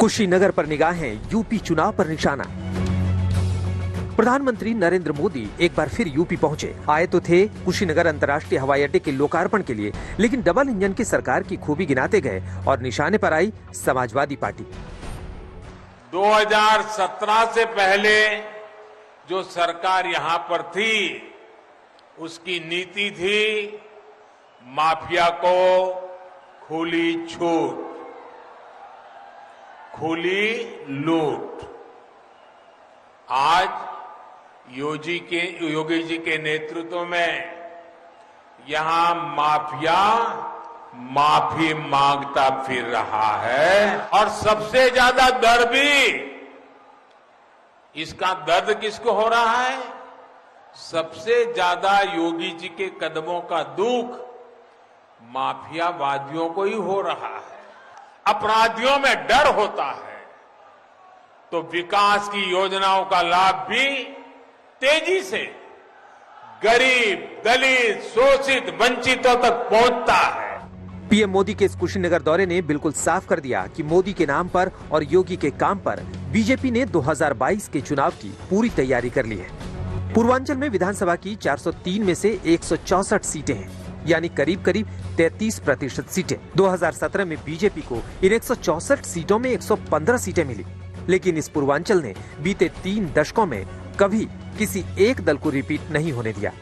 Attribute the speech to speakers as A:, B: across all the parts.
A: कुशीनगर पर निगाहें, यूपी चुनाव पर निशाना। प्रधानमंत्री नरेंद्र मोदी एक बार फिर यूपी पहुंचे। आए तो थे कुशीनगर अंतर्राष्ट्रीय हवाई अड्डे के लोकार्पण के लिए, लेकिन डबल इंजन की सरकार की खूबी गिनाते गए और निशाने पर आई समाजवादी पार्टी।
B: 2017 से पहले जो सरकार यहां पर थी, उसकी नीति थी माफिया को खुली छूट, खुली लूट। आज योगी जी के नेतृत्व में यहां माफिया माफी मांगता फिर रहा है। और सबसे ज्यादा दर्द भी, इसका दर्द किसको हो रहा है? सबसे ज्यादा योगी जी के कदमों का दुख माफियावादियों को ही हो रहा है। अपराधियों में डर होता है तो विकास की योजनाओं का लाभ भी तेजी से गरीब, दलित, शोषित, वंचितों तक पहुंचता है।
A: पीएम मोदी के इस कुशीनगर दौरे ने बिल्कुल साफ कर दिया कि मोदी के नाम पर और योगी के काम पर बीजेपी ने 2022 के चुनाव की पूरी तैयारी कर ली है। पूर्वांचल में विधानसभा की 403 में से 164 सीटें हैं, यानी करीब करीब 33% सीटें। 2017 में बीजेपी को इन 164 सीटों में 115 सीटें मिली, लेकिन इस पूर्वांचल ने बीते 3 दशकों में कभी किसी एक दल को रिपीट नहीं होने दिया।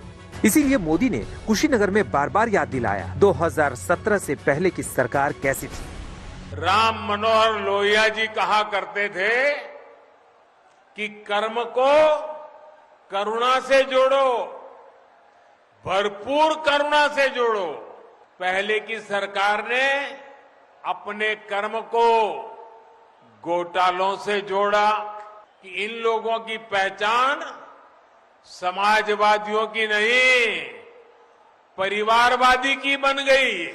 A: इसीलिए मोदी ने कुशीनगर में बार बार याद दिलाया 2017 से पहले की सरकार कैसी थी।
B: राम मनोहर लोहिया जी कहा करते थे कि कर्म को करुणा से जोड़ो, भरपूर करुणा से जोड़ो। पहले की सरकार ने अपने कर्म को घोटालों से जोड़ा कि इन लोगों की पहचान समाजवादियों की नहीं, परिवारवादी की बन गई।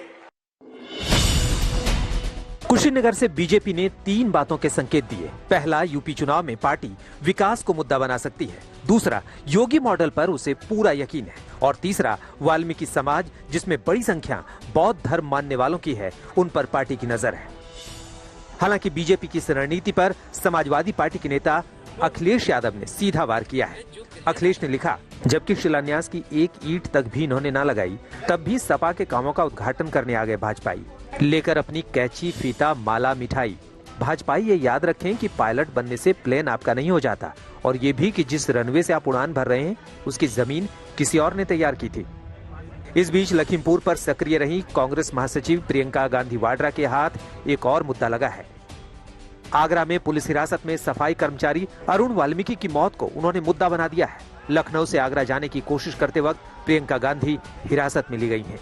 A: कुशीनगर से बीजेपी ने 3 बातों के संकेत दिए। पहला, यूपी चुनाव में पार्टी विकास को मुद्दा बना सकती है। दूसरा, योगी मॉडल पर उसे पूरा यकीन है। और तीसरा, वाल्मीकि समाज, जिसमें बड़ी संख्या बौद्ध धर्म मानने वालों की है, उन पर पार्टी की नजर है। हालांकि बीजेपी की इस रणनीति पर समाजवादी पार्टी के नेता अखिलेश यादव ने सीधा वार किया है। अखिलेश ने लिखा, जबकि शिलान्यास की एक ईंट तक भी इन्होंने न लगाई, तब भी सपा के कामों का उद्घाटन करने आ गए भाजपाई, लेकर अपनी कैची, फीता, माला, मिठाई। भाजपाई ये याद रखें कि पायलट बनने से प्लेन आपका नहीं हो जाता, और ये भी कि जिस रनवे से आप उड़ान भर रहे हैं, उसकी जमीन किसी और ने तैयार की थी। इस बीच लखीमपुर पर सक्रिय रही कांग्रेस महासचिव प्रियंका गांधी वाड्रा के हाथ एक और मुद्दा लगा है। आगरा में पुलिस हिरासत में सफाई कर्मचारी अरुण वाल्मीकि की मौत को उन्होंने मुद्दा बना दिया है। लखनऊ से आगरा जाने की कोशिश करते वक्त प्रियंका गांधी हिरासत में ली गई हैं।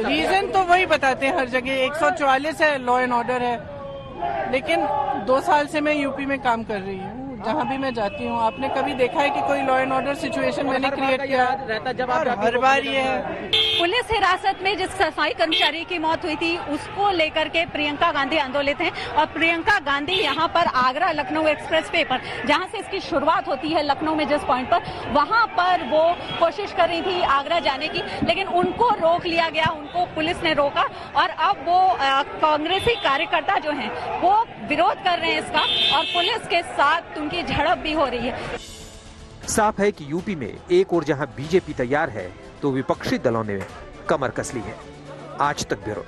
C: रीजन तो वही बताते हैं हर जगह, 144 है, लॉ एंड ऑर्डर है। लेकिन 2 साल से मैं यूपी में काम कर रही हूँ, जहाँ भी मैं जाती हूँ। आपने कभी देखा है कि कोई लॉ एंड ऑर्डर सिचुएशन मैंने क्रिएट किया रहता? जब आप हर बार ये है।
D: पुलिस हिरासत में जिस सफाई कर्मचारी की मौत हुई थी, उसको लेकर के प्रियंका गांधी आंदोलित हैं। और प्रियंका गांधी यहाँ पर आगरा लखनऊ एक्सप्रेस वे पर, जहाँ से इसकी शुरुआत होती है लखनऊ में जिस पॉइंट पर, वहाँ पर वो कोशिश कर रही थी आगरा जाने की, लेकिन उनको रोक लिया गया, उनको पुलिस ने रोका। और अब वो कांग्रेसी कार्यकर्ता जो हैं वो विरोध कर रहे हैं इसका, और पुलिस के साथ उनकी झड़प भी हो रही है।
A: साफ है कि यूपी में एक और जहां बीजेपी तैयार है, तो विपक्षी दलों ने कमर कस ली है। आज तक ब्यूरो।